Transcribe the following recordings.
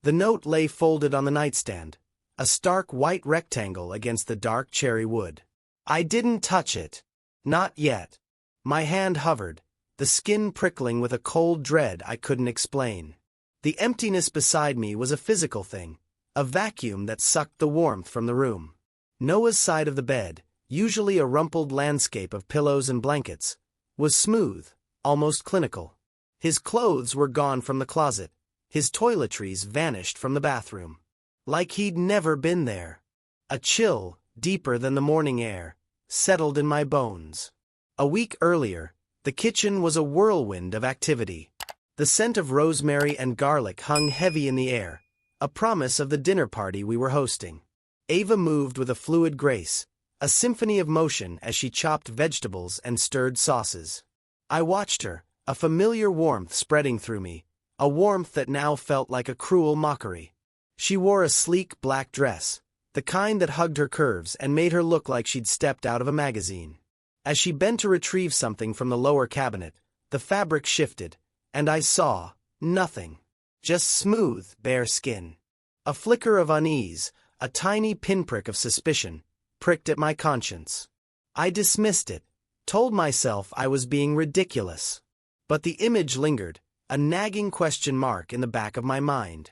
The note lay folded on the nightstand, a stark white rectangle against the dark cherry wood. I didn't touch it. Not yet. My hand hovered, the skin prickling with a cold dread I couldn't explain. The emptiness beside me was a physical thing, a vacuum that sucked the warmth from the room. Noah's side of the bed, usually a rumpled landscape of pillows and blankets, was smooth, almost clinical. His clothes were gone from the closet, his toiletries vanished from the bathroom. Like he'd never been there. A chill, deeper than the morning air, settled in my bones. A week earlier, the kitchen was a whirlwind of activity. The scent of rosemary and garlic hung heavy in the air, a promise of the dinner party we were hosting. Ava moved with a fluid grace, a symphony of motion as she chopped vegetables and stirred sauces. I watched her, a familiar warmth spreading through me, a warmth that now felt like a cruel mockery. She wore a sleek black dress, the kind that hugged her curves and made her look like she'd stepped out of a magazine. As she bent to retrieve something from the lower cabinet, the fabric shifted, and I saw nothing. Just smooth, bare skin. A flicker of unease, a tiny pinprick of suspicion, pricked at my conscience. I dismissed it, told myself I was being ridiculous. But the image lingered, a nagging question mark in the back of my mind.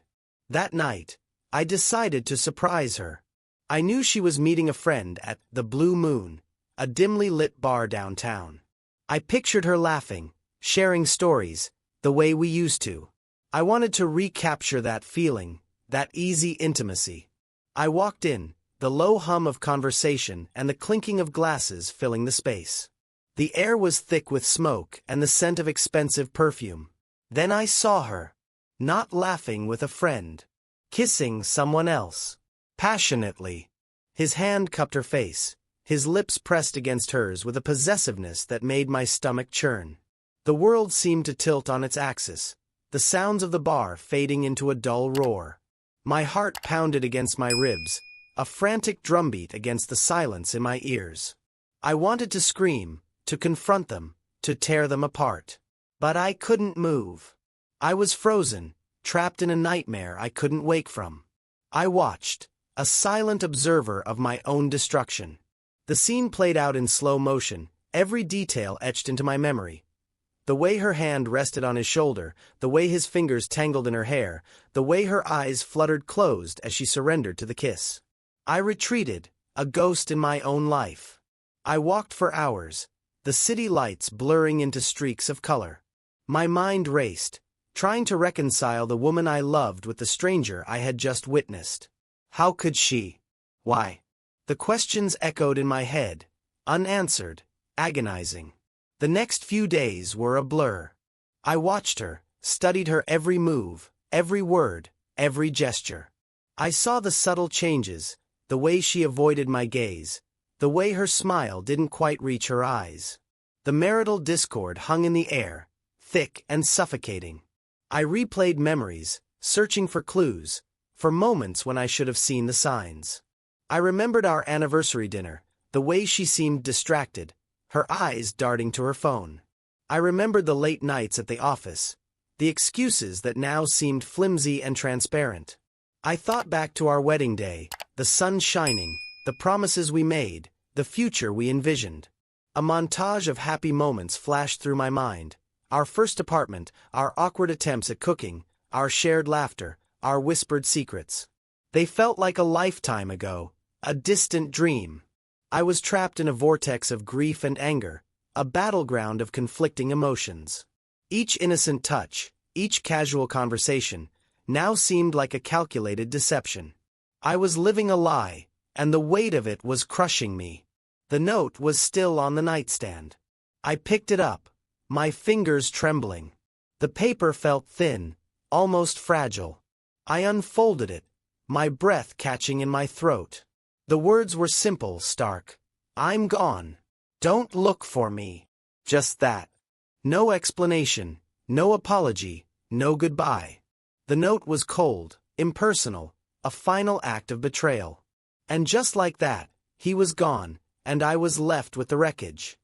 That night, I decided to surprise her. I knew she was meeting a friend at the Blue Moon, a dimly lit bar downtown. I pictured her laughing, sharing stories, the way we used to. I wanted to recapture that feeling, that easy intimacy. I walked in, the low hum of conversation and the clinking of glasses filling the space. The air was thick with smoke and the scent of expensive perfume. Then I saw her, not laughing with a friend, kissing someone else, passionately. His hand cupped her face, his lips pressed against hers with a possessiveness that made my stomach churn. The world seemed to tilt on its axis, the sounds of the bar fading into a dull roar. My heart pounded against my ribs, a frantic drumbeat against the silence in my ears. I wanted to scream, to confront them, to tear them apart. But I couldn't move. I was frozen, trapped in a nightmare I couldn't wake from. I watched, a silent observer of my own destruction. The scene played out in slow motion, every detail etched into my memory. The way her hand rested on his shoulder, the way his fingers tangled in her hair, the way her eyes fluttered closed as she surrendered to the kiss. I retreated, a ghost in my own life. I walked for hours, the city lights blurring into streaks of color. My mind raced, trying to reconcile the woman I loved with the stranger I had just witnessed. How could she? Why? The questions echoed in my head, unanswered, agonizing. The next few days were a blur. I watched her, studied her every move, every word, every gesture. I saw the subtle changes, the way she avoided my gaze, the way her smile didn't quite reach her eyes. The marital discord hung in the air, thick and suffocating. I replayed memories, searching for clues, for moments when I should have seen the signs. I remembered our anniversary dinner, the way she seemed distracted, her eyes darting to her phone. I remembered the late nights at the office, the excuses that now seemed flimsy and transparent. I thought back to our wedding day, the sun shining, the promises we made, the future we envisioned. A montage of happy moments flashed through my mind. Our first apartment, our awkward attempts at cooking, our shared laughter, our whispered secrets. They felt like a lifetime ago, a distant dream. I was trapped in a vortex of grief and anger, a battleground of conflicting emotions. Each innocent touch, each casual conversation, now seemed like a calculated deception. I was living a lie, and the weight of it was crushing me. The note was still on the nightstand. I picked it up, my fingers trembling. The paper felt thin, almost fragile. I unfolded it, my breath catching in my throat. The words were simple, stark. I'm gone. Don't look for me. Just that. No explanation, no apology, no goodbye. The note was cold, impersonal, a final act of betrayal. And just like that, he was gone, and I was left with the wreckage.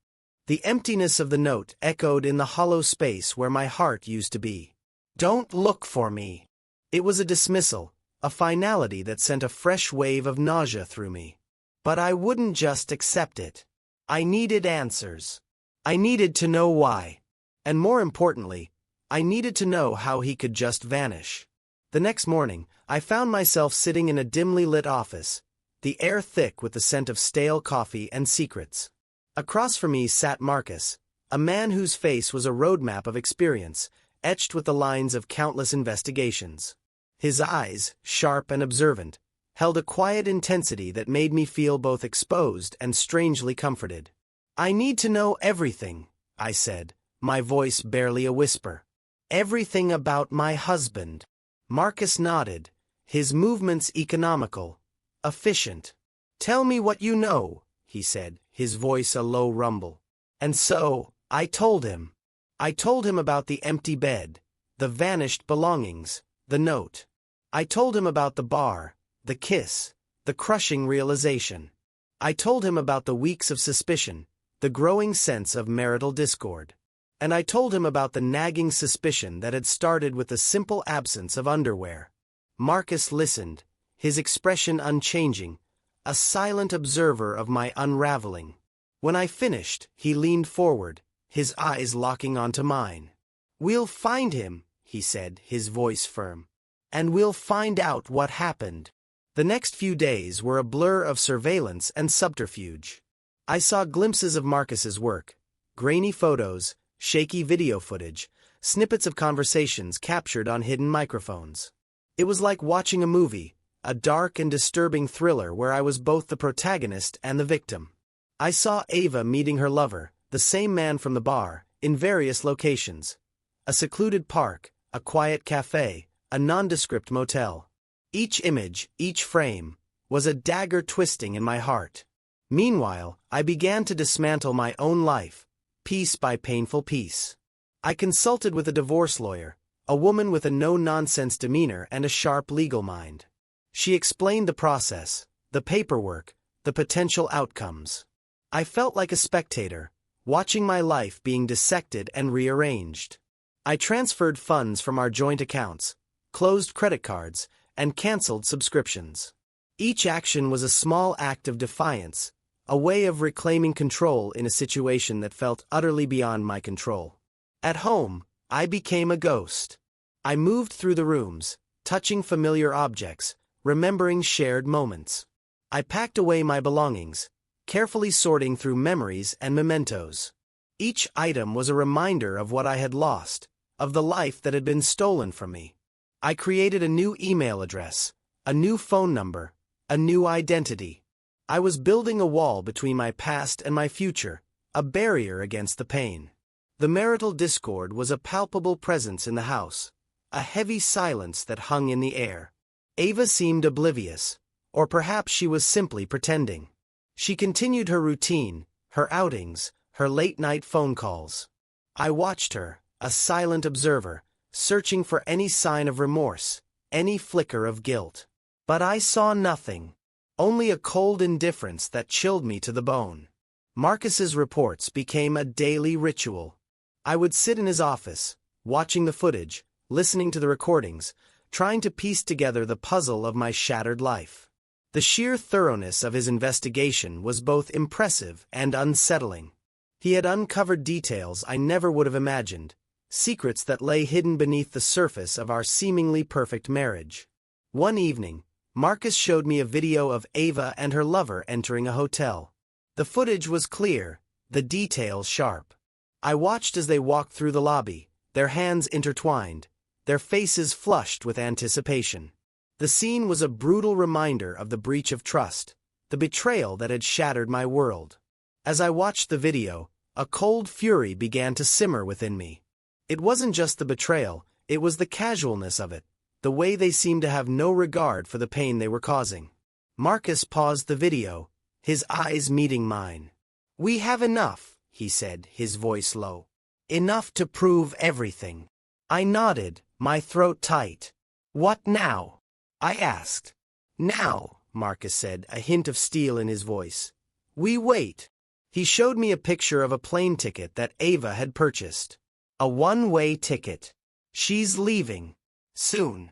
The emptiness of the note echoed in the hollow space where my heart used to be. Don't look for me. It was a dismissal, a finality that sent a fresh wave of nausea through me. But I wouldn't just accept it. I needed answers. I needed to know why. And more importantly, I needed to know how he could just vanish. The next morning, I found myself sitting in a dimly lit office, the air thick with the scent of stale coffee and secrets. Across from me sat Marcus, a man whose face was a roadmap of experience, etched with the lines of countless investigations. His eyes, sharp and observant, held a quiet intensity that made me feel both exposed and strangely comforted. "I need to know everything," I said, my voice barely a whisper. "Everything about my husband." Marcus nodded, his movements economical, efficient. "Tell me what you know," he said, his voice a low rumble. And so, I told him. I told him about the empty bed, the vanished belongings, the note. I told him about the bar, the kiss, the crushing realization. I told him about the weeks of suspicion, the growing sense of marital discord. And I told him about the nagging suspicion that had started with the simple absence of underwear. Marcus listened, his expression unchanging, a silent observer of my unraveling. When I finished, he leaned forward, his eyes locking onto mine. "We'll find him," he said, his voice firm. "And we'll find out what happened." The next few days were a blur of surveillance and subterfuge. I saw glimpses of Marcus's work, grainy photos, shaky video footage, snippets of conversations captured on hidden microphones. It was like watching a movie, a dark and disturbing thriller where I was both the protagonist and the victim. I saw Ava meeting her lover, the same man from the bar, in various locations. A secluded park, a quiet cafe, a nondescript motel. Each image, each frame, was a dagger twisting in my heart. Meanwhile, I began to dismantle my own life, piece by painful piece. I consulted with a divorce lawyer, a woman with a no-nonsense demeanor and a sharp legal mind. She explained the process, the paperwork, the potential outcomes. I felt like a spectator, watching my life being dissected and rearranged. I transferred funds from our joint accounts, closed credit cards, and canceled subscriptions. Each action was a small act of defiance, a way of reclaiming control in a situation that felt utterly beyond my control. At home, I became a ghost. I moved through the rooms, touching familiar objects, remembering shared moments. I packed away my belongings, carefully sorting through memories and mementos. Each item was a reminder of what I had lost, of the life that had been stolen from me. I created a new email address, a new phone number, a new identity. I was building a wall between my past and my future, a barrier against the pain. The marital discord was a palpable presence in the house, a heavy silence that hung in the air. Ava seemed oblivious, or perhaps she was simply pretending. She continued her routine, her outings, her late-night phone calls. I watched her, a silent observer, searching for any sign of remorse, any flicker of guilt. But I saw nothing. Only a cold indifference that chilled me to the bone. Marcus's reports became a daily ritual. I would sit in his office, watching the footage, listening to the recordings, trying to piece together the puzzle of my shattered life. The sheer thoroughness of his investigation was both impressive and unsettling. He had uncovered details I never would have imagined, secrets that lay hidden beneath the surface of our seemingly perfect marriage. One evening, Marcus showed me a video of Ava and her lover entering a hotel. The footage was clear, the details sharp. I watched as they walked through the lobby, their hands intertwined, their faces flushed with anticipation. The scene was a brutal reminder of the breach of trust, the betrayal that had shattered my world. As I watched the video, a cold fury began to simmer within me. It wasn't just the betrayal, it was the casualness of it, the way they seemed to have no regard for the pain they were causing. Marcus paused the video, his eyes meeting mine. "We have enough," he said, his voice low. "Enough to prove everything." I nodded, my throat tight. "What now?" I asked. "Now," Marcus said, a hint of steel in his voice. "We wait." He showed me a picture of a plane ticket that Ava had purchased. A one-way ticket. "She's leaving. Soon."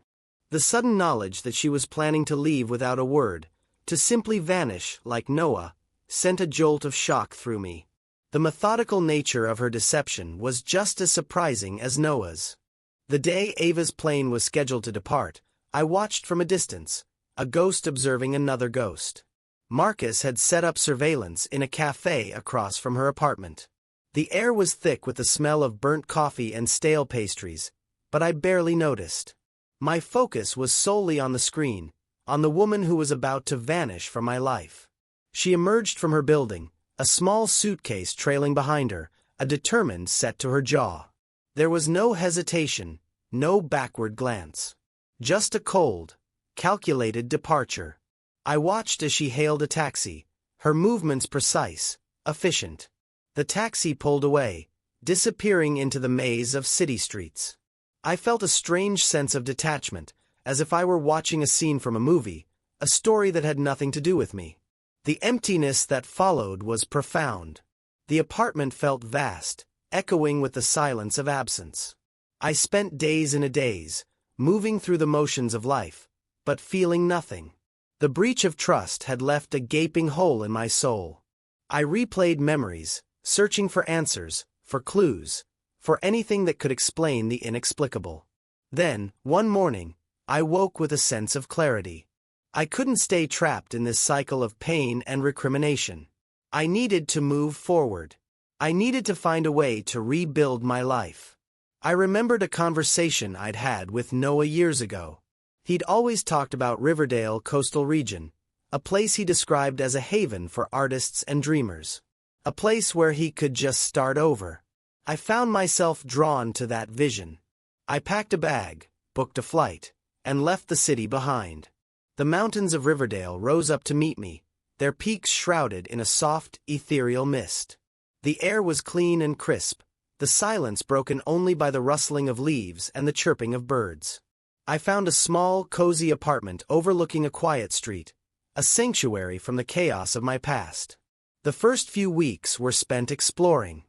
The sudden knowledge that she was planning to leave without a word, to simply vanish like Noah, sent a jolt of shock through me. The methodical nature of her deception was just as surprising as Noah's. The day Ava's plane was scheduled to depart, I watched from a distance, a ghost observing another ghost. Marcus had set up surveillance in a cafe across from her apartment. The air was thick with the smell of burnt coffee and stale pastries, but I barely noticed. My focus was solely on the screen, on the woman who was about to vanish from my life. She emerged from her building, a small suitcase trailing behind her, a determined set to her jaw. There was no hesitation, no backward glance. Just a cold, calculated departure. I watched as she hailed a taxi, her movements precise, efficient. The taxi pulled away, disappearing into the maze of city streets. I felt a strange sense of detachment, as if I were watching a scene from a movie, a story that had nothing to do with me. The emptiness that followed was profound. The apartment felt vast, echoing with the silence of absence. I spent days and a days, moving through the motions of life, but feeling nothing. The breach of trust had left a gaping hole in my soul. I replayed memories, searching for answers, for clues, for anything that could explain the inexplicable. Then, one morning, I woke with a sense of clarity. I couldn't stay trapped in this cycle of pain and recrimination. I needed to move forward. I needed to find a way to rebuild my life. I remembered a conversation I'd had with Noah years ago. He'd always talked about Riverdale coastal region, a place he described as a haven for artists and dreamers. A place where he could just start over. I found myself drawn to that vision. I packed a bag, booked a flight, and left the city behind. The mountains of Riverdale rose up to meet me, their peaks shrouded in a soft, ethereal mist. The air was clean and crisp, the silence broken only by the rustling of leaves and the chirping of birds. I found a small, cozy apartment overlooking a quiet street, a sanctuary from the chaos of my past. The first few weeks were spent exploring.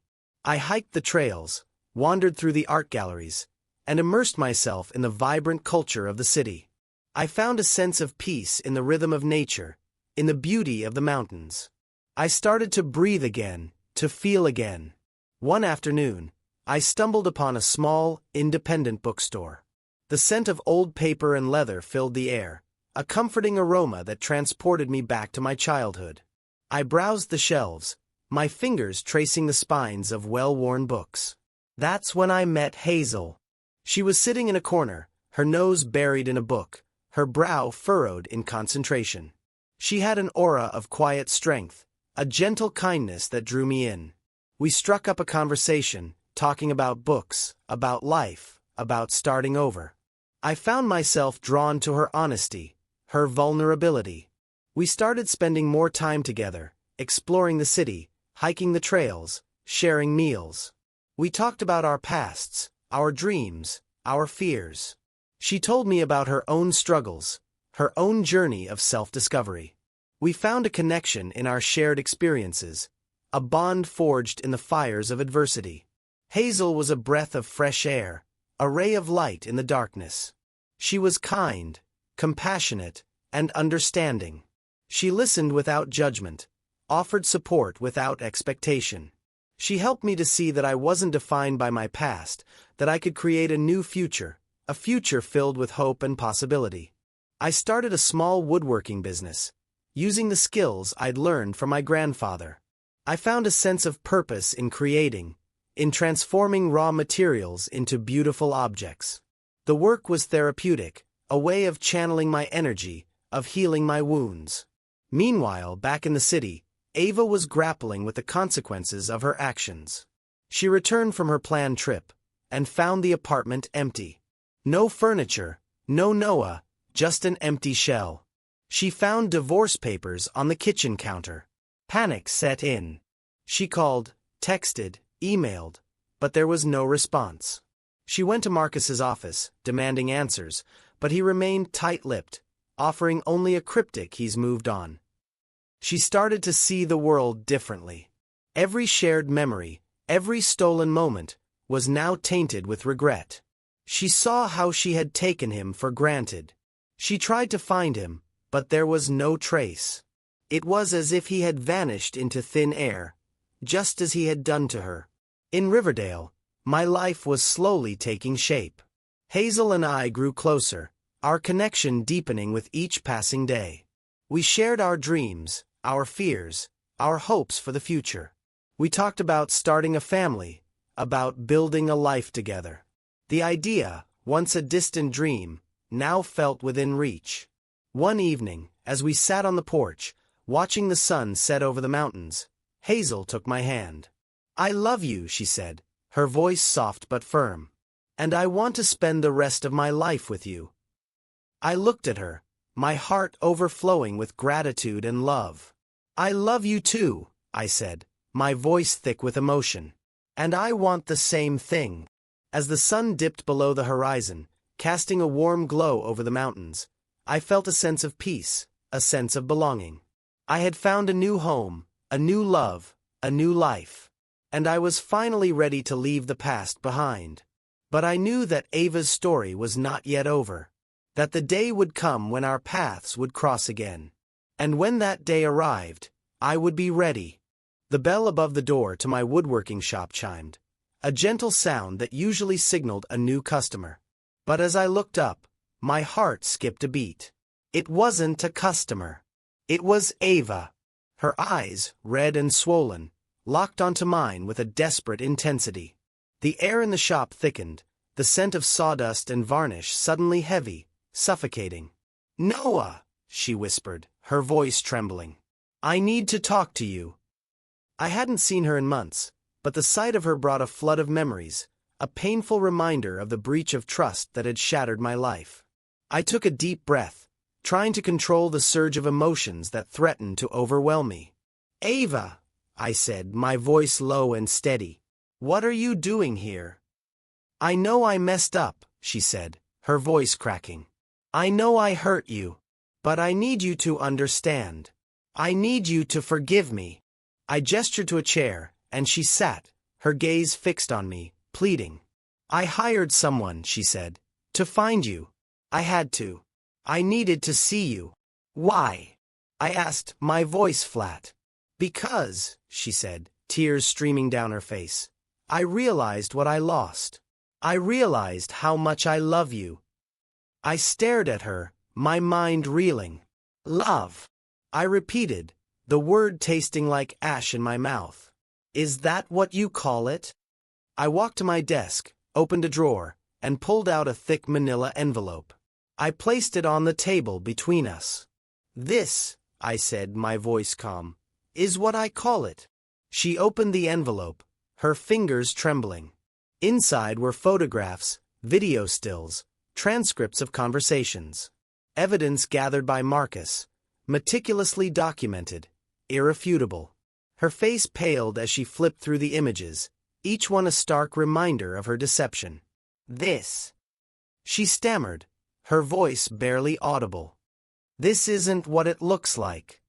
I hiked the trails, wandered through the art galleries, and immersed myself in the vibrant culture of the city. I found a sense of peace in the rhythm of nature, in the beauty of the mountains. I started to breathe again, to feel again. One afternoon, I stumbled upon a small, independent bookstore. The scent of old paper and leather filled the air, a comforting aroma that transported me back to my childhood. I browsed the shelves, my fingers tracing the spines of well-worn books. That's when I met Hazel. She was sitting in a corner, her nose buried in a book, her brow furrowed in concentration. She had an aura of quiet strength, a gentle kindness that drew me in. We struck up a conversation, talking about books, about life, about starting over. I found myself drawn to her honesty, her vulnerability. We started spending more time together, exploring the city, hiking the trails, sharing meals. We talked about our pasts, our dreams, our fears. She told me about her own struggles, her own journey of self-discovery. We found a connection in our shared experiences, a bond forged in the fires of adversity. Hazel was a breath of fresh air, a ray of light in the darkness. She was kind, compassionate, and understanding. She listened without judgment, offered support without expectation. She helped me to see that I wasn't defined by my past, that I could create a new future, a future filled with hope and possibility. I started a small woodworking business, using the skills I'd learned from my grandfather. I found a sense of purpose in creating, in transforming raw materials into beautiful objects. The work was therapeutic, a way of channeling my energy, of healing my wounds. Meanwhile, back in the city, Ava was grappling with the consequences of her actions. She returned from her planned trip, and found the apartment empty. No furniture, no Noah, just an empty shell. She found divorce papers on the kitchen counter. Panic set in. She called, texted, emailed, but there was no response. She went to Marcus's office, demanding answers, but he remained tight-lipped, offering only a cryptic "he's moved on." She started to see the world differently. Every shared memory, every stolen moment, was now tainted with regret. She saw how she had taken him for granted. She tried to find him, but there was no trace. It was as if he had vanished into thin air, just as he had done to her. In Riverdale, my life was slowly taking shape. Hazel and I grew closer, our connection deepening with each passing day. We shared our dreams, our fears, our hopes for the future. We talked about starting a family, about building a life together. The idea, once a distant dream, now felt within reach. One evening, as we sat on the porch, watching the sun set over the mountains, Hazel took my hand. "I love you," she said, her voice soft but firm. "And I want to spend the rest of my life with you." I looked at her, my heart overflowing with gratitude and love. "I love you too," I said, my voice thick with emotion. "And I want the same thing." As the sun dipped below the horizon, casting a warm glow over the mountains, I felt a sense of peace, a sense of belonging. I had found a new home, a new love, a new life. And I was finally ready to leave the past behind. But I knew that Ava's story was not yet over. That the day would come when our paths would cross again. And when that day arrived, I would be ready. The bell above the door to my woodworking shop chimed, a gentle sound that usually signaled a new customer. But as I looked up, my heart skipped a beat. It wasn't a customer. It was Ava. Her eyes, red and swollen, locked onto mine with a desperate intensity. The air in the shop thickened, the scent of sawdust and varnish suddenly heavy, suffocating. "Noah," she whispered, her voice trembling. "I need to talk to you." I hadn't seen her in months, but the sight of her brought a flood of memories, a painful reminder of the breach of trust that had shattered my life. I took a deep breath, trying to control the surge of emotions that threatened to overwhelm me. "Ava," I said, my voice low and steady, "what are you doing here?" "I know I messed up," she said, her voice cracking. "I know I hurt you. But I need you to understand. I need you to forgive me." I gestured to a chair, and she sat, her gaze fixed on me, pleading. "I hired someone," she said, "to find you. I had to. I needed to see you." "Why?" I asked, my voice flat. "Because," she said, tears streaming down her face, "I realized what I lost. I realized how much I love you." I stared at her, my mind reeling. "Love," I repeated, the word tasting like ash in my mouth. "Is that what you call it?" I walked to my desk, opened a drawer, and pulled out a thick manila envelope. I placed it on the table between us. "This," I said, my voice calm, "is what I call it." She opened the envelope, her fingers trembling. Inside were photographs, video stills, transcripts of conversations. Evidence gathered by Marcus, meticulously documented, irrefutable. Her face paled as she flipped through the images, each one a stark reminder of her deception. "This," she stammered, her voice barely audible. "This isn't what it looks like."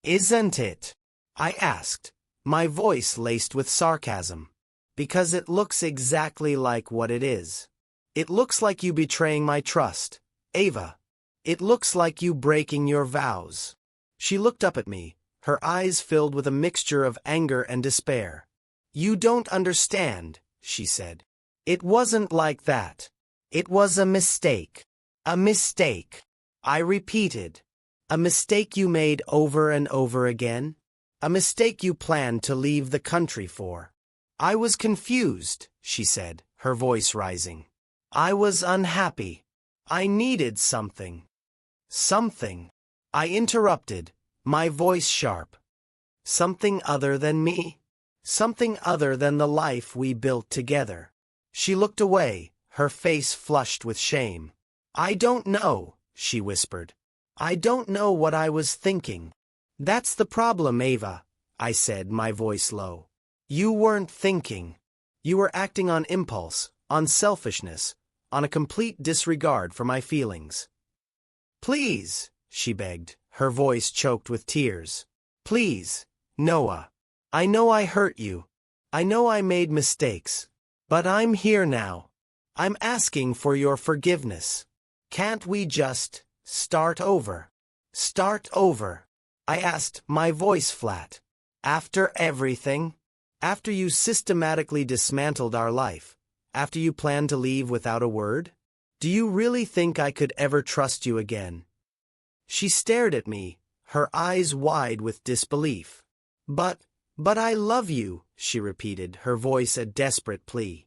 "Isn't it?" I asked, my voice laced with sarcasm. "Because it looks exactly like what it is. It looks like you betraying my trust, Ava. It looks like you breaking your vows." She looked up at me, her eyes filled with a mixture of anger and despair. "You don't understand," she said. "It wasn't like that. It was a mistake. A mistake," I repeated. "A mistake you made over and over again? A mistake you planned to leave the country for?" "I was confused," she said, her voice rising. "I was unhappy. I needed something." "Something?" I interrupted, my voice sharp. "Something other than me? Something other than the life we built together?" She looked away, her face flushed with shame. "I don't know," she whispered. "I don't know what I was thinking." "That's the problem, Ava," I said, my voice low. "You weren't thinking. You were acting on impulse, on selfishness, on a complete disregard for my feelings." "Please," she begged, her voice choked with tears. "Please, Noah. I know I hurt you. I know I made mistakes. But I'm here now. I'm asking for your forgiveness. Can't we just start over? Start over? I asked, my voice flat. After everything? After you systematically dismantled our life? After you planned to leave without a word? Do you really think I could ever trust you again? She stared at me, her eyes wide with disbelief. But I love you, she repeated, her voice a desperate plea.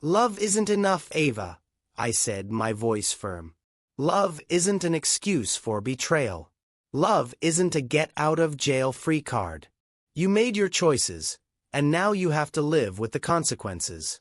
Love isn't enough, Ava, I said, my voice firm. Love isn't an excuse for betrayal. Love isn't a get-out-of-jail-free card. You made your choices, and now you have to live with the consequences.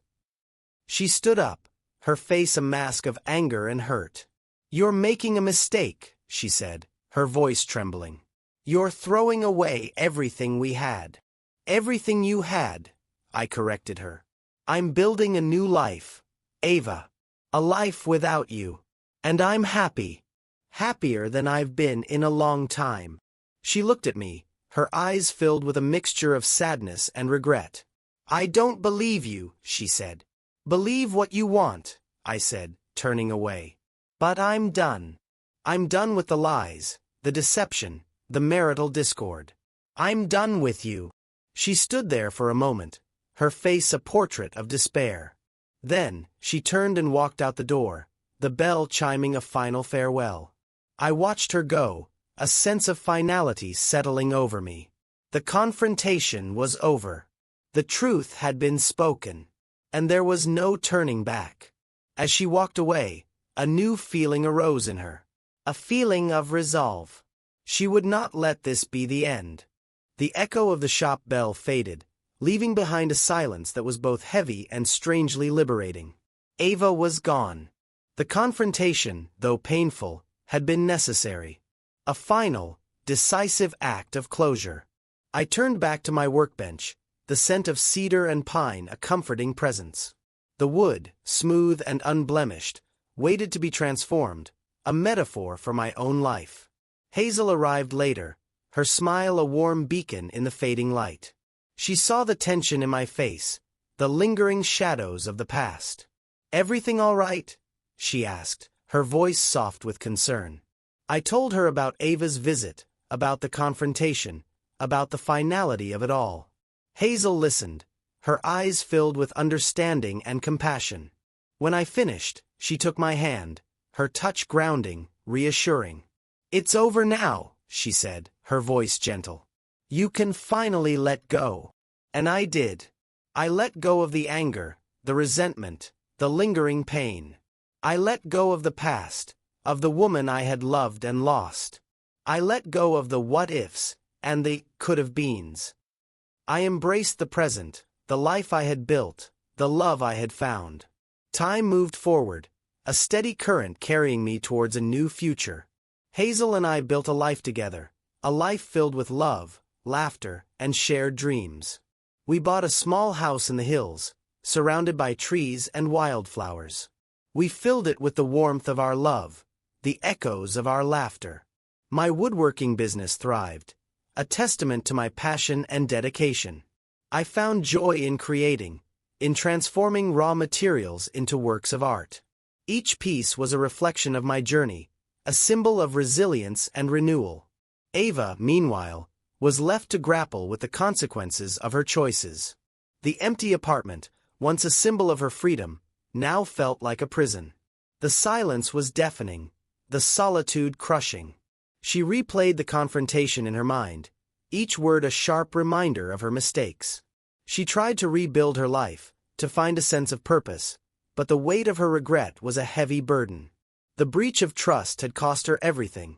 She stood up, her face a mask of anger and hurt. You're making a mistake, she said, her voice trembling. You're throwing away everything we had. Everything you had, I corrected her. I'm building a new life, Ava. A life without you. And I'm happy. Happier than I've been in a long time. She looked at me, her eyes filled with a mixture of sadness and regret. I don't believe you, she said. Believe what you want, I said, turning away. But I'm done. I'm done with the lies, the deception, the marital discord. I'm done with you. She stood there for a moment, her face a portrait of despair. Then, she turned and walked out the door, the bell chiming a final farewell. I watched her go, a sense of finality settling over me. The confrontation was over. The truth had been spoken. And there was no turning back. As she walked away, a new feeling arose in her. A feeling of resolve. She would not let this be the end. The echo of the shop bell faded, leaving behind a silence that was both heavy and strangely liberating. Ava was gone. The confrontation, though painful, had been necessary. A final, decisive act of closure. I turned back to my workbench, the scent of cedar and pine a comforting presence. The wood, smooth and unblemished, waited to be transformed, a metaphor for my own life. Hazel arrived later, her smile a warm beacon in the fading light. She saw the tension in my face, the lingering shadows of the past. Everything all right? She asked, her voice soft with concern. I told her about Ava's visit, about the confrontation, about the finality of it all. Hazel listened, her eyes filled with understanding and compassion. When I finished, she took my hand, her touch grounding, reassuring. It's over now, she said, her voice gentle. You can finally let go. And I did. I let go of the anger, the resentment, the lingering pain. I let go of the past, of the woman I had loved and lost. I let go of the what-ifs and the could-have-beens. I embraced the present, the life I had built, the love I had found. Time moved forward, a steady current carrying me towards a new future. Hazel and I built a life together, a life filled with love, laughter, and shared dreams. We bought a small house in the hills, surrounded by trees and wildflowers. We filled it with the warmth of our love, the echoes of our laughter. My woodworking business thrived, a testament to my passion and dedication. I found joy in creating, in transforming raw materials into works of art. Each piece was a reflection of my journey, a symbol of resilience and renewal. Ava, meanwhile, was left to grapple with the consequences of her choices. The empty apartment, once a symbol of her freedom, now felt like a prison. The silence was deafening, the solitude crushing. She replayed the confrontation in her mind, each word a sharp reminder of her mistakes. She tried to rebuild her life, to find a sense of purpose, but the weight of her regret was a heavy burden. The breach of trust had cost her everything: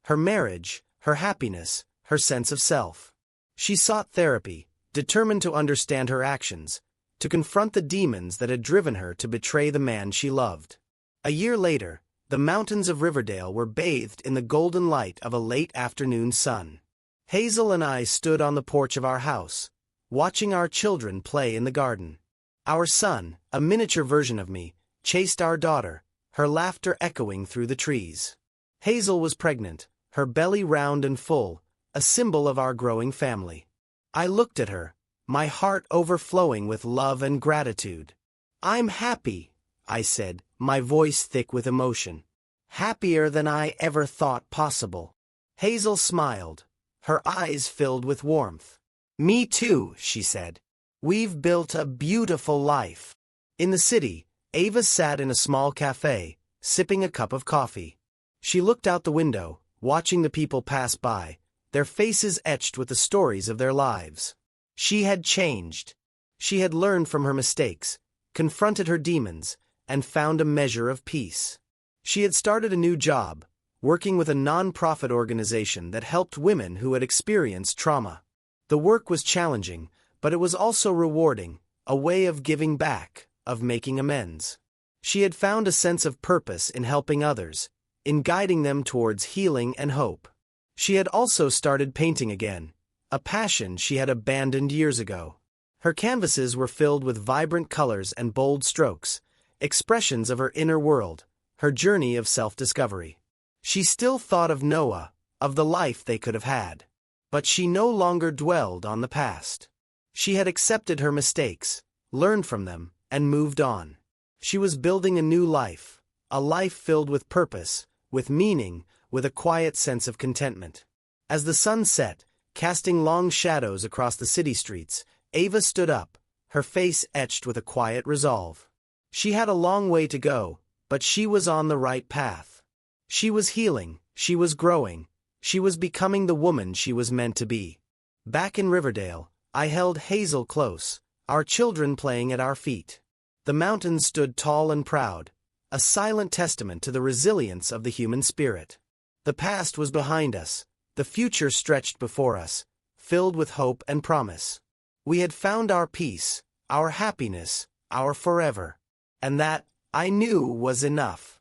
her marriage, her happiness, her sense of self. She sought therapy, determined to understand her actions, to confront the demons that had driven her to betray the man she loved. A year later, the mountains of Riverdale were bathed in the golden light of a late afternoon sun. Hazel and I stood on the porch of our house, watching our children play in the garden. Our son, a miniature version of me, chased our daughter, her laughter echoing through the trees. Hazel was pregnant, her belly round and full, a symbol of our growing family. I looked at her, my heart overflowing with love and gratitude. I'm happy, I said, my voice thick with emotion. Happier than I ever thought possible. Hazel smiled, her eyes filled with warmth. Me too, she said. We've built a beautiful life. In the city, Ava sat in a small cafe, sipping a cup of coffee. She looked out the window, watching the people pass by, their faces etched with the stories of their lives. She had changed. She had learned from her mistakes, confronted her demons, and found a measure of peace. She had started a new job, working with a non-profit organization that helped women who had experienced trauma. The work was challenging, but it was also rewarding, a way of giving back, of making amends. She had found a sense of purpose in helping others, in guiding them towards healing and hope. She had also started painting again, a passion she had abandoned years ago. Her canvases were filled with vibrant colors and bold strokes, expressions of her inner world, her journey of self-discovery. She still thought of Noah, of the life they could have had. But she no longer dwelled on the past. She had accepted her mistakes, learned from them, and moved on. She was building a new life, a life filled with purpose, with meaning, with a quiet sense of contentment. As the sun set, casting long shadows across the city streets, Ava stood up, her face etched with a quiet resolve. She had a long way to go, but she was on the right path. She was healing, she was growing, she was becoming the woman she was meant to be. Back in Riverdale, I held Hazel close, our children playing at our feet. The mountains stood tall and proud, a silent testament to the resilience of the human spirit. The past was behind us, the future stretched before us, filled with hope and promise. We had found our peace, our happiness, our forever. And that, I knew, was enough.